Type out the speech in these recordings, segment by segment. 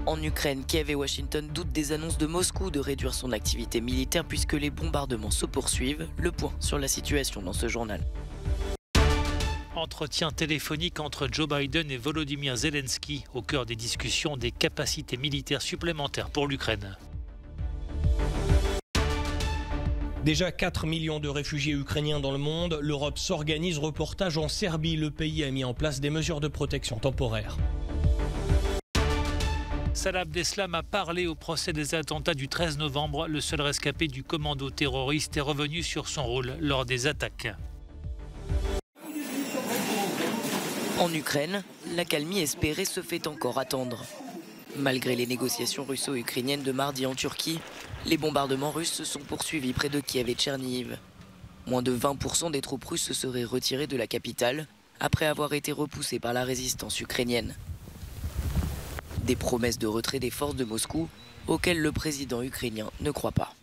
En Ukraine, Kiev et Washington doutent des annonces de Moscou de réduire son activité militaire puisque les bombardements se poursuivent. Le point sur la situation dans ce journal. Entretien téléphonique entre Joe Biden et Volodymyr Zelensky au cœur des discussions des capacités militaires supplémentaires pour l'Ukraine. Déjà 4 millions de réfugiés ukrainiens dans le monde, l'Europe s'organise. Reportage en Serbie, le pays a mis en place des mesures de protection temporaire. Salah Abdeslam a parlé au procès des attentats du 13 novembre. Le seul rescapé du commando terroriste est revenu sur son rôle lors des attaques. En Ukraine, l'accalmie espérée se fait encore attendre. Malgré les négociations russo-ukrainiennes de mardi en Turquie, les bombardements russes se sont poursuivis près de Kiev et Tchernihiv. Moins de 20% des troupes russes se seraient retirées de la capitale après avoir été repoussées par la résistance ukrainienne. Des promesses de retrait des forces de Moscou auxquelles le président ukrainien ne croit pas.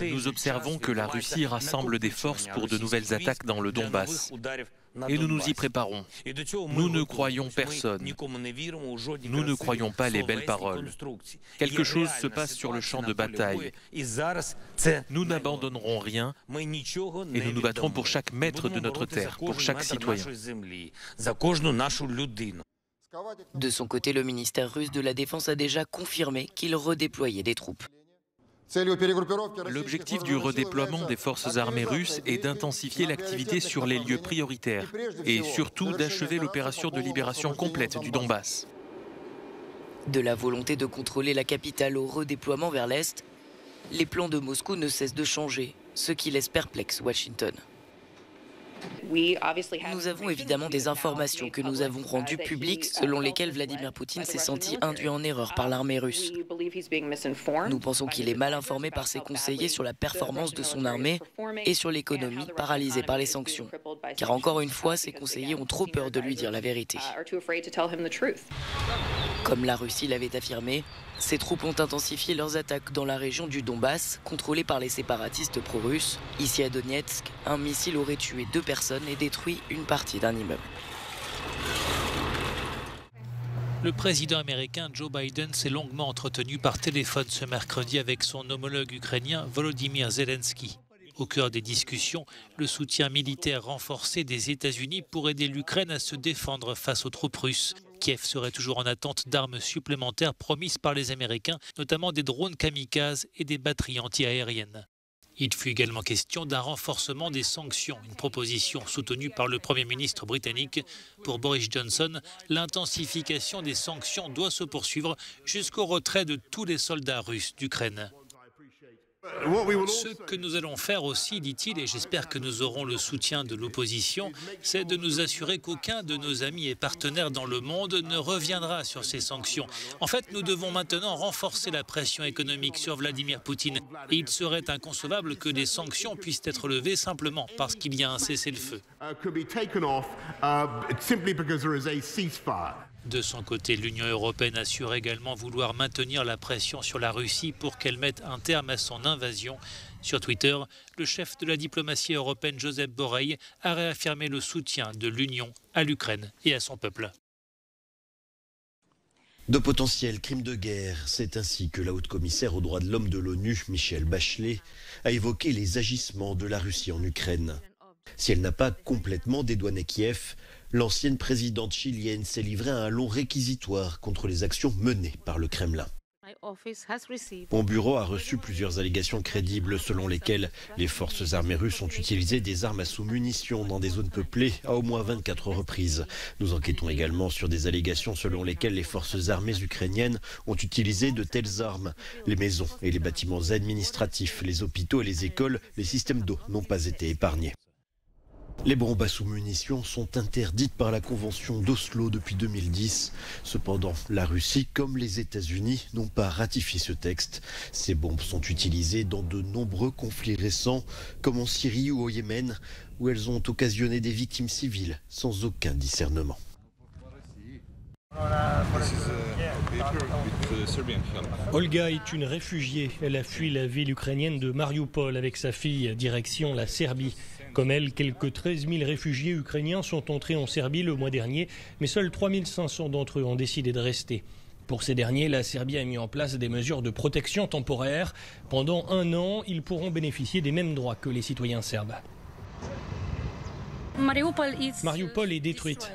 Nous observons que la Russie rassemble des forces pour de nouvelles attaques dans le Donbass. Et nous nous y préparons. Nous ne croyons personne. Nous ne croyons pas les belles paroles. Quelque chose se passe sur le champ de bataille. Nous n'abandonnerons rien et nous nous battrons pour chaque mètre de notre terre, pour chaque citoyen. De son côté, le ministère russe de la Défense a déjà confirmé qu'il redéployait des troupes. L'objectif du redéploiement des forces armées russes est d'intensifier l'activité sur les lieux prioritaires et surtout d'achever l'opération de libération complète du Donbass. De la volonté de contrôler la capitale au redéploiement vers l'Est, les plans de Moscou ne cessent de changer, ce qui laisse perplexe Washington. Nous avons évidemment des informations que nous avons rendues publiques selon lesquelles Vladimir Poutine s'est senti induit en erreur par l'armée russe. Nous pensons qu'il est mal informé par ses conseillers sur la performance de son armée et sur l'économie paralysée par les sanctions. Car encore une fois, ses conseillers ont trop peur de lui dire la vérité. Comme la Russie l'avait affirmé, ses troupes ont intensifié leurs attaques dans la région du Donbass, contrôlée par les séparatistes pro-russes. Ici à Donetsk, un missile aurait tué 2 personnes et détruit une partie d'un immeuble. Le président américain Joe Biden s'est longuement entretenu par téléphone ce mercredi avec son homologue ukrainien Volodymyr Zelensky. Au cœur des discussions, le soutien militaire renforcé des États-Unis pour aider l'Ukraine à se défendre face aux troupes russes. Kiev serait toujours en attente d'armes supplémentaires promises par les Américains, notamment des drones kamikazes et des batteries anti-aériennes. Il fut également question d'un renforcement des sanctions, une proposition soutenue par le Premier ministre britannique. Pour Boris Johnson, l'intensification des sanctions doit se poursuivre jusqu'au retrait de tous les soldats russes d'Ukraine. Ce que nous allons faire aussi, dit-il, et j'espère que nous aurons le soutien de l'opposition, c'est de nous assurer qu'aucun de nos amis et partenaires dans le monde ne reviendra sur ces sanctions. En fait, nous devons maintenant renforcer la pression économique sur Vladimir Poutine. Et il serait inconcevable que des sanctions puissent être levées simplement parce qu'il y a un cessez-le-feu. De son côté, l'Union européenne assure également vouloir maintenir la pression sur la Russie pour qu'elle mette un terme à son invasion. Sur Twitter, le chef de la diplomatie européenne, Josep Borrell, a réaffirmé le soutien de l'Union à l'Ukraine et à son peuple. De potentiels crimes de guerre, c'est ainsi que la haute commissaire aux droits de l'homme de l'ONU, Michelle Bachelet, a évoqué les agissements de la Russie en Ukraine. Si elle n'a pas complètement dédouané Kiev, l'ancienne présidente chilienne s'est livrée à un long réquisitoire contre les actions menées par le Kremlin. Mon bureau a reçu plusieurs allégations crédibles selon lesquelles les forces armées russes ont utilisé des armes à sous-munitions dans des zones peuplées à au moins 24 reprises. Nous enquêtons également sur des allégations selon lesquelles les forces armées ukrainiennes ont utilisé de telles armes. Les maisons et les bâtiments administratifs, les hôpitaux et les écoles, les systèmes d'eau n'ont pas été épargnés. Les bombes à sous-munitions sont interdites par la Convention d'Oslo depuis 2010. Cependant, la Russie comme les États-Unis n'ont pas ratifié ce texte. Ces bombes sont utilisées dans de nombreux conflits récents, comme en Syrie ou au Yémen, où elles ont occasionné des victimes civiles sans aucun discernement. Olga est une réfugiée. Elle a fui la ville ukrainienne de Mariupol avec sa fille, direction la Serbie. Comme elle, quelques 13 000 réfugiés ukrainiens sont entrés en Serbie le mois dernier, mais seuls 3 500 d'entre eux ont décidé de rester. Pour ces derniers, la Serbie a mis en place des mesures de protection temporaire. Pendant 1 an, ils pourront bénéficier des mêmes droits que les citoyens serbes. Mariupol est détruite.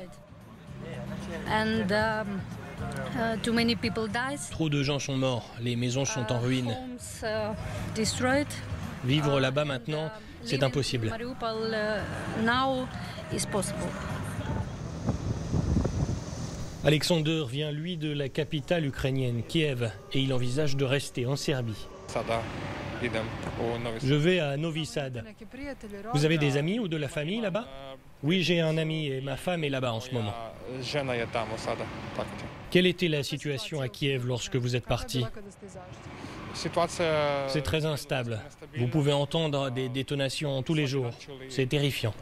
Trop de gens sont morts, les maisons sont en ruine. Vivre là-bas maintenant, c'est impossible. Alexander vient, lui, de la capitale ukrainienne, Kiev, et il envisage de rester en Serbie. Je vais à Novi Sad. Vous avez des amis ou de la famille là-bas? Oui, j'ai un ami et ma femme est là-bas en ce moment. Quelle était la situation à Kiev lorsque vous êtes parti? C'est très instable. Vous pouvez entendre des détonations tous les jours. C'est terrifiant.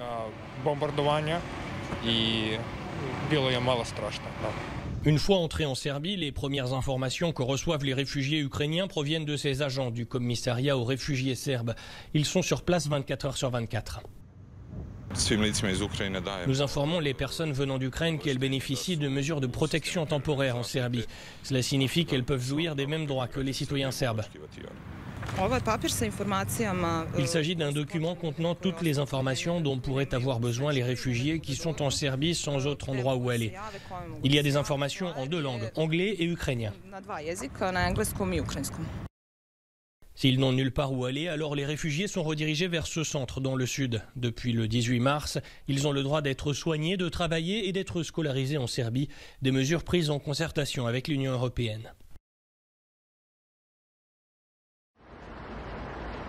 Une fois entrés en Serbie, les premières informations que reçoivent les réfugiés ukrainiens proviennent de ces agents du commissariat aux réfugiés serbes. Ils sont sur place 24 heures sur 24. Nous informons les personnes venant d'Ukraine qu'elles bénéficient de mesures de protection temporaire en Serbie. Cela signifie qu'elles peuvent jouir des mêmes droits que les citoyens serbes. Il s'agit d'un document contenant toutes les informations dont pourraient avoir besoin les réfugiés qui sont en Serbie sans autre endroit où aller. Il y a des informations en 2 langues, anglais et ukrainien. S'ils n'ont nulle part où aller, alors les réfugiés sont redirigés vers ce centre dans le sud. Depuis le 18 mars, ils ont le droit d'être soignés, de travailler et d'être scolarisés en Serbie, des mesures prises en concertation avec l'Union européenne.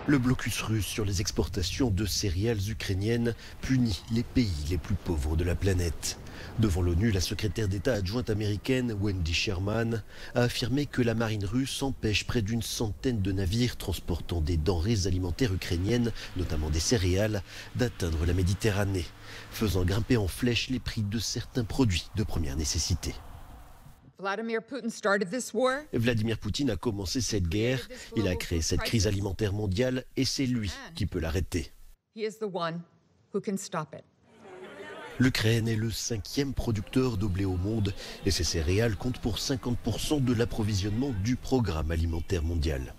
Le blocus russe sur les exportations de céréales ukrainiennes punit les pays les plus pauvres de la planète. Devant l'ONU, la secrétaire d'État adjointe américaine Wendy Sherman a affirmé que la marine russe empêche près d'une centaine de navires transportant des denrées alimentaires ukrainiennes, notamment des céréales, d'atteindre la Méditerranée, faisant grimper en flèche les prix de certains produits de première nécessité. Vladimir Poutine a commencé cette guerre, il a créé cette crise alimentaire mondiale et c'est lui qui peut l'arrêter. L'Ukraine est le 5e producteur de blé au monde et ses céréales comptent pour 50% de l'approvisionnement du programme alimentaire mondial.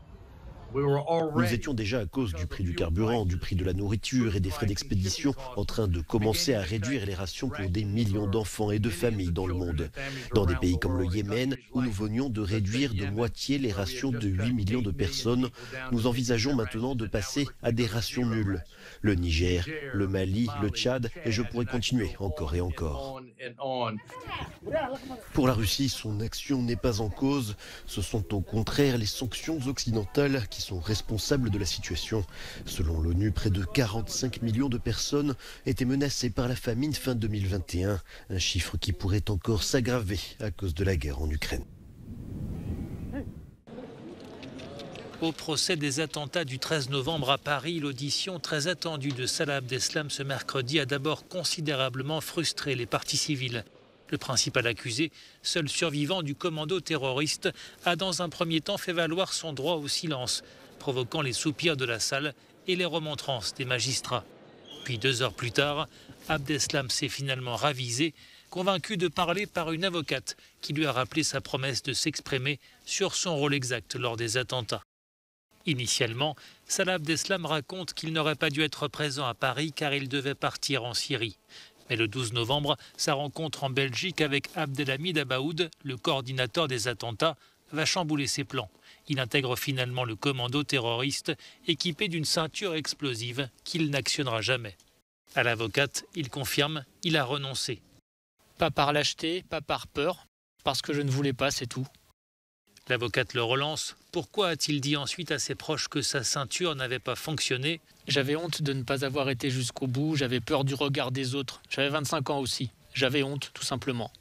Nous étions déjà, à cause du prix du carburant, du prix de la nourriture et des frais d'expédition, en train de commencer à réduire les rations pour des millions d'enfants et de familles dans le monde. Dans des pays comme le Yémen, où nous venions de réduire de moitié les rations de 8 millions de personnes, nous envisageons maintenant de passer à des rations nulles. Le Niger, le Mali, le Tchad, et je pourrais continuer encore et encore. Pour la Russie, son action n'est pas en cause. Ce sont au contraire les sanctions occidentales qui sont responsables de la situation. Selon l'ONU, près de 45 millions de personnes étaient menacées par la famine fin 2021, un chiffre qui pourrait encore s'aggraver à cause de la guerre en Ukraine. Au procès des attentats du 13 novembre à Paris, l'audition très attendue de Salah Abdeslam ce mercredi a d'abord considérablement frustré les parties civiles. Le principal accusé, seul survivant du commando terroriste, a dans un premier temps fait valoir son droit au silence, provoquant les soupirs de la salle et les remontrances des magistrats. Puis 2 heures plus tard, Abdeslam s'est finalement ravisé, convaincu de parler par une avocate qui lui a rappelé sa promesse de s'exprimer sur son rôle exact lors des attentats. Initialement, Salah Abdeslam raconte qu'il n'aurait pas dû être présent à Paris car il devait partir en Syrie. Mais le 12 novembre, sa rencontre en Belgique avec Abdelhamid Abaoud, le coordinateur des attentats, va chambouler ses plans. Il intègre finalement le commando terroriste équipé d'une ceinture explosive qu'il n'actionnera jamais. À l'avocate, il confirme, il a renoncé. Pas par lâcheté, pas par peur, parce que je ne voulais pas, c'est tout. L'avocate le relance. Pourquoi a-t-il dit ensuite à ses proches que sa ceinture n'avait pas fonctionné? J'avais honte de ne pas avoir été jusqu'au bout, j'avais peur du regard des autres. J'avais 25 ans aussi. J'avais honte, tout simplement.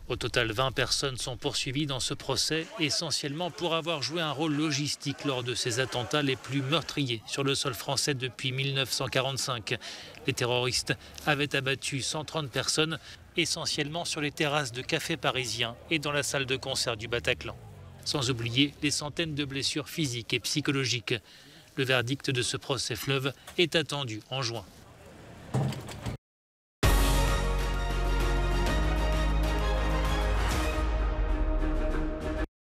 Au total, 20 personnes sont poursuivies dans ce procès, essentiellement pour avoir joué un rôle logistique lors de ces attentats les plus meurtriers sur le sol français depuis 1945. Les terroristes avaient abattu 130 personnes, essentiellement sur les terrasses de cafés parisiens et dans la salle de concert du Bataclan. Sans oublier les centaines de blessures physiques et psychologiques. Le verdict de ce procès fleuve est attendu en juin.